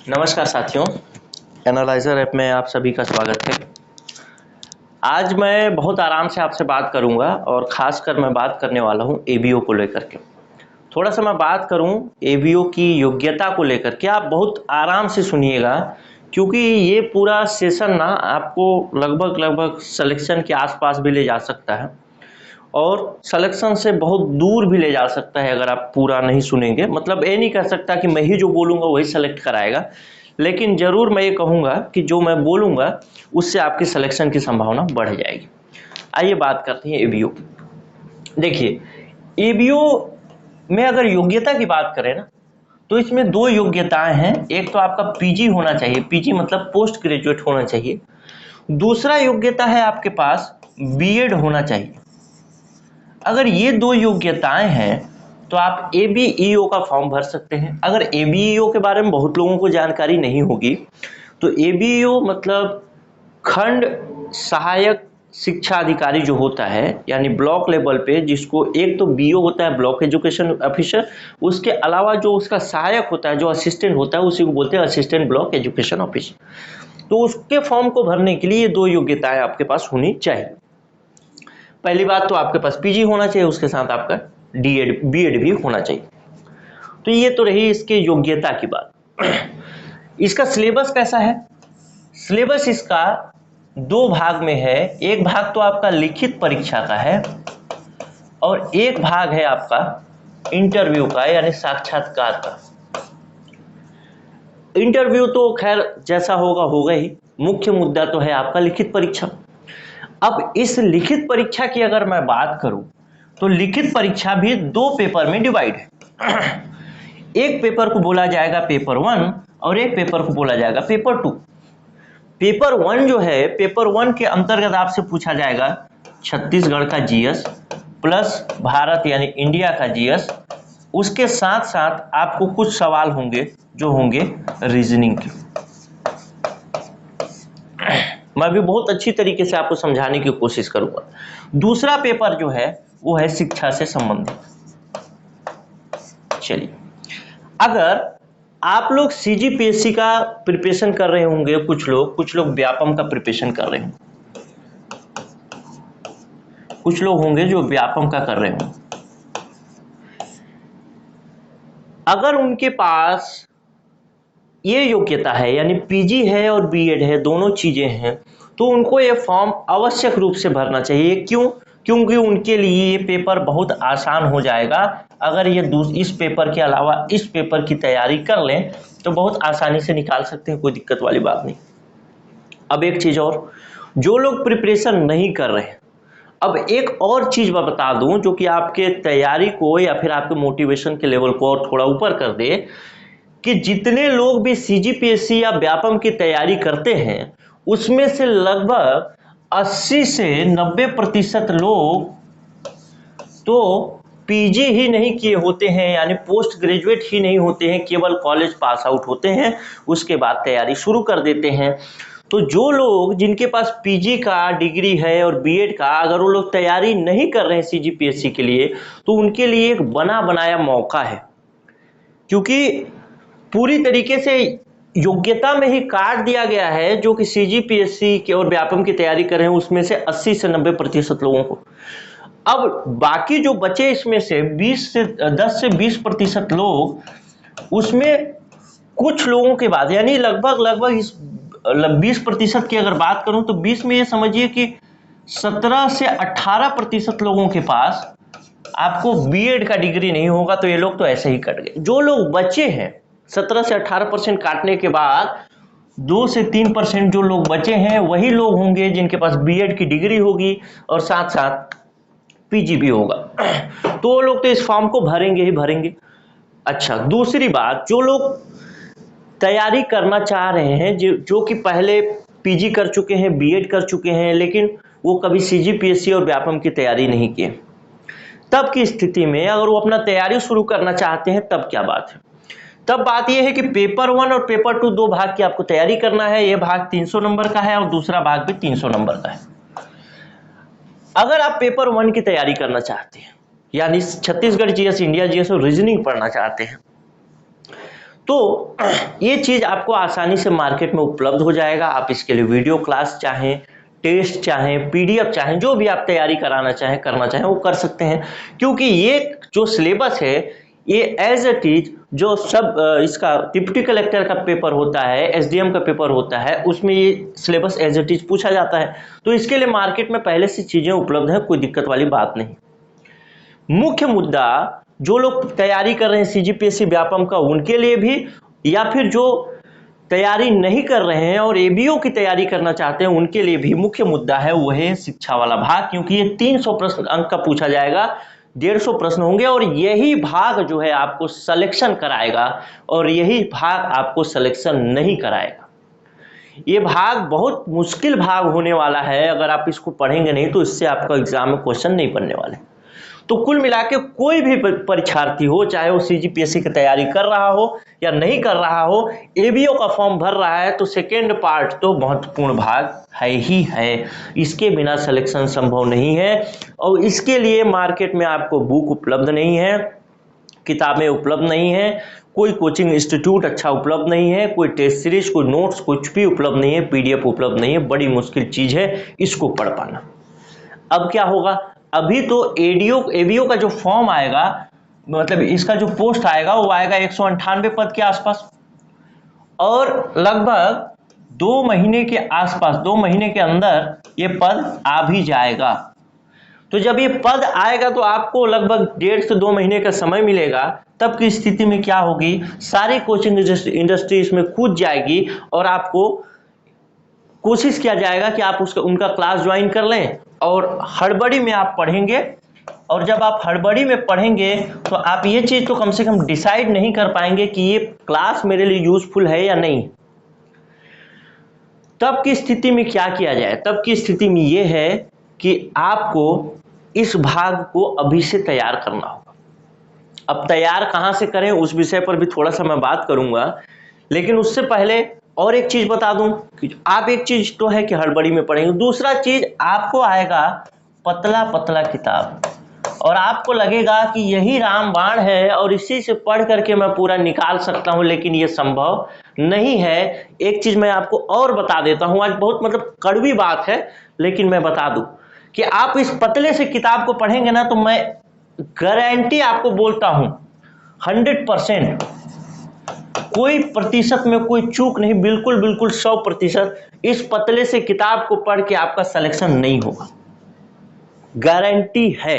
नमस्कार साथियों, analyser app में आप सभी का स्वागत है। आज मैं बहुत आराम से आपसे बात करूंगा और ख़ासकर मैं बात करने वाला हूं एबीओ को लेकर के। थोड़ा सा मैं बात करूं एबीओ की योग्यता को लेकर के, आप बहुत आराम से सुनिएगा क्योंकि ये पूरा सेशन ना आपको लगभग सिलेक्शन के आसपास भी ले जा सकता है और सिलेक्शन से बहुत दूर भी ले जा सकता है अगर आप पूरा नहीं सुनेंगे। मतलब ये नहीं कह सकता कि मैं ही जो बोलूँगा वही सेलेक्ट कराएगा, लेकिन ज़रूर मैं ये कहूँगा कि जो मैं बोलूँगा उससे आपकी सिलेक्शन की संभावना बढ़ जाएगी। आइए बात करते हैं एबीओ। देखिए, एबीओ में अगर योग्यता की बात करें ना, तो इसमें दो योग्यताएं हैं। एक तो आपका पीजी होना चाहिए, पीजी मतलब पोस्ट ग्रेजुएट होना चाहिए। दूसरा योग्यता है आपके पास बीएड होना चाहिए। अगर ये दो योग्यताएं हैं तो आप एबीईओ का फॉर्म भर सकते हैं। अगर एबीईओ के बारे में बहुत लोगों को जानकारी नहीं होगी तो एबीईओ मतलब खंड सहायक शिक्षा अधिकारी जो होता है, यानी ब्लॉक लेवल पे, जिसको एक तो बीओ होता है ब्लॉक एजुकेशन ऑफिसर, उसके अलावा जो उसका सहायक होता है, जो असिस्टेंट होता है, उसी को बोलते हैं असिस्टेंट ब्लॉक एजुकेशन ऑफिसर। तो उसके फॉर्म को भरने के लिए ये दो योग्यताएं आपके पास होनी चाहिए। पहली बात तो आपके पास पीजी होना चाहिए, उसके साथ आपका बीएड भी होना चाहिए। तो ये तो रही इसके योग्यता की बात। इसका सिलेबस कैसा है? सिलेबस इसका दो भाग में है। एक भाग तो आपका लिखित परीक्षा का है और एक भाग है आपका इंटरव्यू का, यानी साक्षात्कार का। इंटरव्यू तो खैर जैसा होगा ही, मुख्य मुद्दा तो है आपका लिखित परीक्षा। अब इस लिखित परीक्षा की अगर मैं बात करूं तो लिखित परीक्षा भी दो पेपर में डिवाइड है। एक पेपर को बोला जाएगा पेपर 1 और एक पेपर को बोला जाएगा पेपर 2। पेपर 1 जो है, पेपर 1 के अंतर्गत आपसे पूछा जाएगा छत्तीसगढ़ का जीएस प्लस भारत यानी इंडिया का जीएस। उसके साथ साथ आपको कुछ सवाल होंगे जो होंगे रीजनिंग के। मैं भी बहुत अच्छी तरीके से आपको समझाने की कोशिश करूंगा। दूसरा पेपर जो है वो है शिक्षा से संबंधित। चलिए, अगर आप लोग सीजीपीएससी का प्रिपरेशन कर रहे होंगे, कुछ लोग व्यापम का प्रिपरेशन कर रहे होंगे, कुछ लोग होंगे जो व्यापम का कर रहे होंगे। अगर उनके पास ये योग्यता है, यानी पीजी है और बीएड है, दोनों चीजें हैं, तो उनको ये फॉर्म आवश्यक रूप से भरना चाहिए। क्यों? क्योंकि उनके लिए ये पेपर बहुत आसान हो जाएगा। अगर ये इस पेपर के अलावा इस पेपर की तैयारी कर लें तो बहुत आसानी से निकाल सकते हैं, कोई दिक्कत वाली बात नहीं। अब एक चीज और, जो लोग प्रिपरेशन नहीं कर रहे हैं, अब एक और चीज मैं बता दूं जो कि आपके तैयारी को या फिर आपके मोटिवेशन के लेवल को और थोड़ा ऊपर कर दे, कि जितने लोग भी सीजीपीएससी या व्यापम की तैयारी करते हैं उसमें से लगभग 80 से 90% लोग तो पीजी ही नहीं किए होते हैं, यानी पोस्ट ग्रेजुएट ही नहीं होते हैं, केवल कॉलेज पास आउट होते हैं, उसके बाद तैयारी शुरू कर देते हैं। तो जो लोग जिनके पास पीजी का डिग्री है और बीएड का, अगर वो लोग तैयारी नहीं कर रहे हैं सीजीपीएससी के लिए, तो उनके लिए एक बना बनाया मौका है। क्योंकि पूरी तरीके से योग्यता में ही काट दिया गया है, जो कि सीजीपीएससी के और व्यापम की तैयारी कर रहे हैं उसमें से 80 से 90% लोगों को। अब बाकी जो बचे इसमें से 10 से 20% लोग, उसमें कुछ लोगों के बाद, यानी लगभग इस 20% की अगर बात करूं तो 20 में ये समझिए कि 17 से 18% लोगों के पास आपको बीएड का डिग्री नहीं होगा, तो ये लोग तो ऐसे ही कट गए। जो लोग बचे हैं 17 से 18% काटने के बाद 2 से 3% जो लोग बचे हैं वही लोग होंगे जिनके पास बीएड की डिग्री होगी और साथ साथ पीजी भी होगा। तो वो लोग तो इस फॉर्म को भरेंगे ही भरेंगे। अच्छा, दूसरी बात, जो लोग तैयारी करना चाह रहे हैं, जो कि पहले पीजी कर चुके हैं, बीएड कर चुके हैं, लेकिन वो कभी सीजीपीएससी और व्यापम की तैयारी नहीं किए, तब की स्थिति में अगर वो अपना तैयारी शुरू करना चाहते हैं तब क्या बात है? तब बात यह है कि पेपर 1 और पेपर 2 दो भाग की आपको तैयारी करना है। यह भाग 300 नंबर का है और दूसरा भाग भी 300 नंबर का है। अगर आप पेपर 1 की तैयारी करना चाहते हैं यानी छत्तीसगढ़ जीएस, इंडिया जीएस और रीजनिंग पढ़ना चाहते हैं तो ये चीज़ आपको आसानी से मार्केट में उपलब्ध हो जाएगा। आप इसके लिए वीडियो क्लास चाहें, टेस्ट चाहें, पीडीएफ चाहें, जो भी आप तैयारी कराना चाहें, करना चाहें वो कर सकते हैं, क्योंकि ये जो सिलेबस है ये एज इट इज जो सब इसका डिप्टी कलेक्टर का पेपर होता है, एसडीएम का पेपर होता है, उसमें ये सिलेबस एज इट इज पूछा जाता है। तो इसके लिए मार्केट में पहले से चीज़ें उपलब्ध हैं, कोई दिक्कत वाली बात नहीं। मुख्य मुद्दा जो लोग तैयारी कर रहे हैं सीजीपीएससी व्यापम का, उनके लिए भी, या फिर जो तैयारी नहीं कर रहे हैं और एबीओ की तैयारी करना चाहते हैं उनके लिए भी मुख्य मुद्दा है वो है शिक्षा वाला भाग, क्योंकि ये 300 प्रश्न अंक का पूछा जाएगा, 150 प्रश्न होंगे और यही भाग जो है आपको सिलेक्शन कराएगा और यही भाग आपको सिलेक्शन नहीं कराएगा। ये भाग बहुत मुश्किल भाग होने वाला है, अगर आप इसको पढ़ेंगे नहीं तो इससे आपका एग्जाम में क्वेश्चन नहीं बनने वाले। तो कुल मिला के कोई भी परीक्षार्थी हो, चाहे वो सीजीपीएससी की तैयारी कर रहा हो या नहीं कर रहा हो, एबीओ का फॉर्म भर रहा है तो सेकेंड पार्ट तो महत्वपूर्ण भाग है ही है, इसके बिना सिलेक्शन संभव नहीं है। और इसके लिए मार्केट में आपको बुक उपलब्ध नहीं है, किताबें उपलब्ध नहीं है, कोई कोचिंग इंस्टीट्यूट अच्छा उपलब्ध नहीं है, कोई टेस्ट सीरीज, कोई नोट्स कुछ भी उपलब्ध नहीं है, पीडीएफ उपलब्ध नहीं है। बड़ी मुश्किल चीज है इसको पढ़ पाना। अब क्या होगा, अभी तो एबीओ का जो फॉर्म आएगा, मतलब इसका जो पोस्ट आएगा वो आएगा 198 पद के आसपास, और लगभग 2 महीने के आसपास, 2 महीने के अंदर ये पद आ भी जाएगा। तो जब ये पद आएगा तो आपको लगभग 1.5 से 2 महीने का समय मिलेगा। तब की स्थिति में क्या होगी, सारी कोचिंग इंडस्ट्री इसमें कूद जाएगी और आपको कोशिश किया जाएगा कि आप उनका क्लास ज्वाइन कर लें और हड़बड़ी में आप पढ़ेंगे। और जब आप हड़बड़ी में पढ़ेंगे तो आप ये चीज तो कम से कम डिसाइड नहीं कर पाएंगे कि ये क्लास मेरे लिए यूजफुल है या नहीं। तब की स्थिति में क्या किया जाए, तब की स्थिति में ये है कि आपको इस भाग को अभी से तैयार करना होगा। अब तैयार कहां से करें उस विषय पर भी थोड़ा सा मैं बात करूंगा, लेकिन उससे पहले और एक चीज बता दूं कि आप, एक चीज तो है कि हड़बड़ी में पढ़ेंगे, दूसरा चीज आपको आएगा पतला पतला किताब और आपको लगेगा कि यही रामबाण है और इसी से पढ़ करके मैं पूरा निकाल सकता हूं, लेकिन यह संभव नहीं है। एक चीज मैं आपको और बता देता हूं, आज बहुत मतलब कड़वी बात है लेकिन मैं बता दूं कि आप इस पतले से किताब को पढ़ेंगे ना तो मैं गारंटी आपको बोलता हूं 100%, कोई प्रतिशत में कोई चूक नहीं, बिल्कुल बिल्कुल 100% इस पतले से किताब को पढ़ के आपका सिलेक्शन नहीं होगा, गारंटी है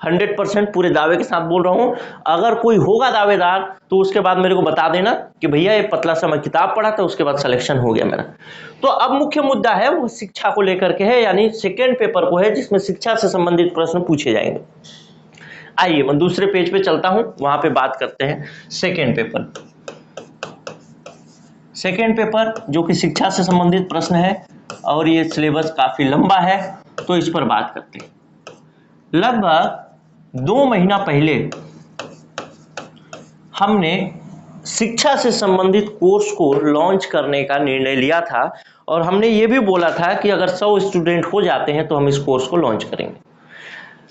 100%, पूरे दावे के साथ बोल रहा हूं। अगर कोई होगा दावेदार तो उसके बाद मेरे को बता देना कि भैया ये पतला सा मैं किताब पढ़ा था उसके बाद सिलेक्शन हो गया मेरा। तो अब मुख्य मुद्दा है वो शिक्षा को लेकर के है, यानी सेकेंड पेपर को है जिसमें शिक्षा से संबंधित प्रश्न पूछे जाएंगे। आइए मैं दूसरे पेज पे चलता हूं, वहां पे बात करते हैं सेकेंड पेपर। सेकेंड पेपर जो कि शिक्षा से संबंधित प्रश्न है और ये सिलेबस काफी लंबा है तो इस पर बात करते हैं। लगभग 2 महीना पहले हमने शिक्षा से संबंधित कोर्स को लॉन्च करने का निर्णय लिया था और हमने ये भी बोला था कि अगर 100 स्टूडेंट हो जाते हैं तो हम इस कोर्स को लॉन्च करेंगे।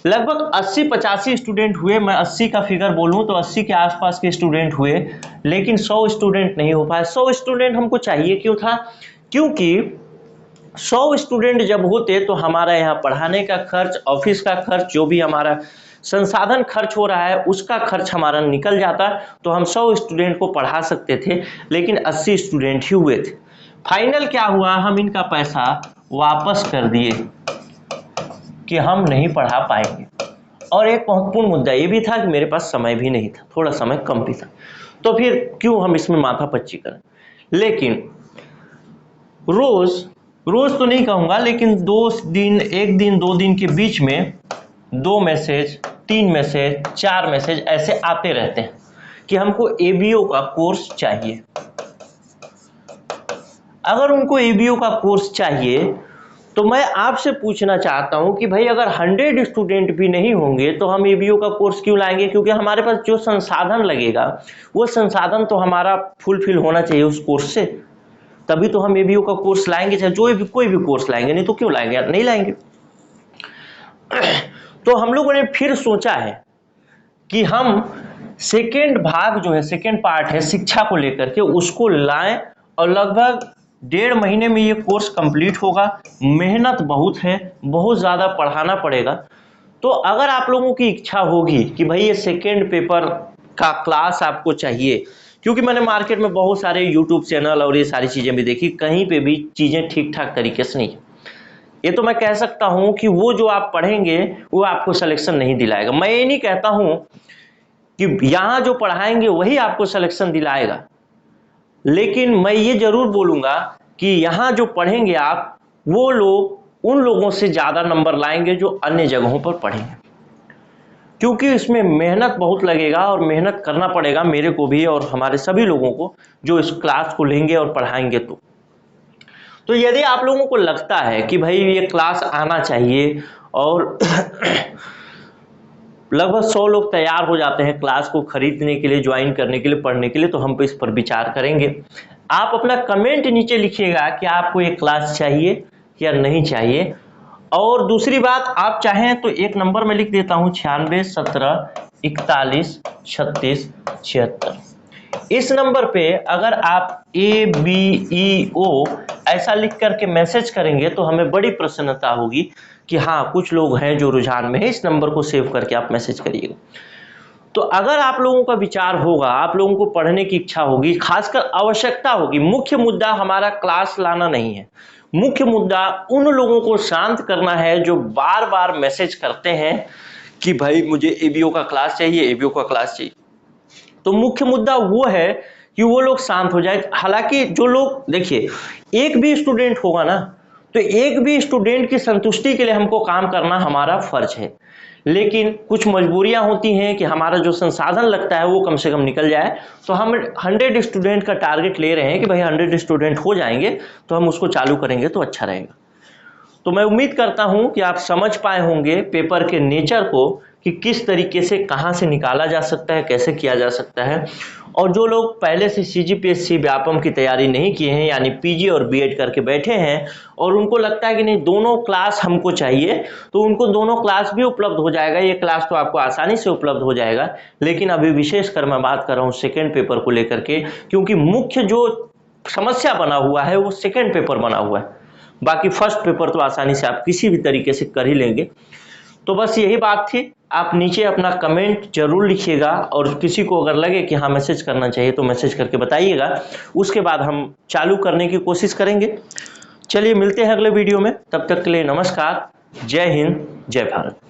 लगभग 80-85 स्टूडेंट हुए, मैं 80 का फिगर बोलूं तो 80 के आसपास के स्टूडेंट हुए, लेकिन 100 स्टूडेंट नहीं हो पाए। 100 स्टूडेंट हमको चाहिए क्यों था, क्योंकि 100 स्टूडेंट जब होते तो हमारा यहाँ पढ़ाने का खर्च, ऑफिस का खर्च, जो भी हमारा संसाधन खर्च हो रहा है उसका खर्च हमारा निकल जाता, तो हम 100 स्टूडेंट को पढ़ा सकते थे, लेकिन 80 स्टूडेंट ही हुए थे। फाइनल क्या हुआ, हम इनका पैसा वापस कर दिए कि हम नहीं पढ़ा पाएंगे। और एक महत्वपूर्ण मुद्दा ये भी था कि मेरे पास समय भी नहीं था, थोड़ा समय कम भी था, तो फिर क्यों हम इसमें माथापच्ची करें। लेकिन रोज तो नहीं कहूंगा, लेकिन 2 दिन, 1 दिन 2 दिन के बीच में 2 मैसेज, 3 मैसेज, 4 मैसेज ऐसे आते रहते हैं कि हमको एबीओ का कोर्स चाहिए। अगर उनको एबीओ का कोर्स चाहिए तो मैं आपसे पूछना चाहता हूं कि भाई अगर 100 स्टूडेंट भी नहीं होंगे तो हम एबीओ का कोर्स क्यों लाएंगे, क्योंकि हमारे पास जो संसाधन लगेगा वो संसाधन तो हमारा फुलफिल होना चाहिए उस कोर्स से, तभी तो हम एबीओ का कोर्स लाएंगे, चाहे जो भी कोई भी कोर्स लाएंगे, नहीं तो क्यों लाएंगे, नहीं लाएंगे। तो हम लोगों ने फिर सोचा है कि हम सेकेंड भाग जो है, सेकेंड पार्ट है शिक्षा को लेकर के, उसको लाएं और लगभग 1.5 महीने में ये कोर्स कंप्लीट होगा। मेहनत बहुत है, बहुत ज़्यादा पढ़ाना पड़ेगा। तो अगर आप लोगों की इच्छा होगी कि भाई ये सेकेंड पेपर का क्लास आपको चाहिए, क्योंकि मैंने मार्केट में बहुत सारे यूट्यूब चैनल और ये सारी चीज़ें भी देखी, कहीं पे भी चीज़ें ठीक ठाक तरीके से नहीं। ये तो मैं कह सकता हूं कि वो जो आप पढ़ेंगे वो आपको सिलेक्शन नहीं दिलाएगा। मैं ये नहीं कहता हूं कि यहां जो पढ़ाएंगे वही आपको सिलेक्शन दिलाएगा, लेकिन मैं ये जरूर बोलूंगा कि यहां जो पढ़ेंगे आप, वो लोग उन लोगों से ज्यादा नंबर लाएंगे जो अन्य जगहों पर पढ़ेंगे, क्योंकि इसमें मेहनत बहुत लगेगा और मेहनत करना पड़ेगा मेरे को भी और हमारे सभी लोगों को जो इस क्लास को लेंगे और पढ़ाएंगे। तो यदि आप लोगों को लगता है कि भाई ये क्लास आना चाहिए और लगभग 100 लोग तैयार हो जाते हैं क्लास को खरीदने के लिए, ज्वाइन करने के लिए, पढ़ने के लिए, तो हम इस पर विचार करेंगे। आप अपना कमेंट नीचे लिखिएगा कि आपको ये क्लास चाहिए या नहीं चाहिए। और दूसरी बात, आप चाहें तो एक नंबर में लिख देता हूं 96 17 41 36 76। इस नंबर पे अगर आप ABEO ऐसा लिख करके मैसेज करेंगे तो हमें बड़ी प्रसन्नता होगी कि हाँ कुछ लोग हैं जो रुझान में है। इस नंबर को सेव करके आप मैसेज करिएगा। तो अगर आप लोगों का विचार होगा, आप लोगों को पढ़ने की इच्छा होगी, खासकर आवश्यकता होगी, मुख्य मुद्दा हमारा क्लास लाना नहीं है, मुख्य मुद्दा उन लोगों को शांत करना है जो बार बार मैसेज करते हैं कि भाई मुझे ABO का क्लास चाहिए, ABO का क्लास चाहिए। तो मुख्य मुद्दा वो है कि वो लोग शांत हो जाए। हालांकि जो लोग, देखिए, एक भी स्टूडेंट होगा ना, तो एक भी स्टूडेंट की संतुष्टि के लिए हमको काम करना हमारा फर्ज है, लेकिन कुछ मजबूरियां होती हैं कि हमारा जो संसाधन लगता है वो कम से कम निकल जाए। तो हम 100 स्टूडेंट का टारगेट ले रहे हैं कि भाई 100 स्टूडेंट हो जाएंगे तो हम उसको चालू करेंगे तो अच्छा रहेगा। तो मैं उम्मीद करता हूं कि आप समझ पाए होंगे पेपर के नेचर को कि किस तरीके से, कहां से निकाला जा सकता है, कैसे किया जा सकता है। और जो लोग पहले से CGPSC व्यापम की तैयारी नहीं किए हैं, यानी PG और BEd करके बैठे हैं और उनको लगता है कि नहीं दोनों क्लास हमको चाहिए, तो उनको दोनों क्लास भी उपलब्ध हो जाएगा। ये क्लास तो आपको आसानी से उपलब्ध हो जाएगा। लेकिन अभी विशेषकर मैं बात कर रहा हूँ सेकेंड पेपर को लेकर के, क्योंकि मुख्य जो समस्या बना हुआ है वो सेकेंड पेपर बना हुआ है। बाकी फर्स्ट पेपर तो आसानी से आप किसी भी तरीके से कर ही लेंगे। तो बस यही बात थी। आप नीचे अपना कमेंट जरूर लिखिएगा और किसी को अगर लगे कि हाँ मैसेज करना चाहिए तो मैसेज करके बताइएगा। उसके बाद हम चालू करने की कोशिश करेंगे। चलिए मिलते हैं अगले वीडियो में, तब तक के लिए नमस्कार, जय हिंद, जय भारत।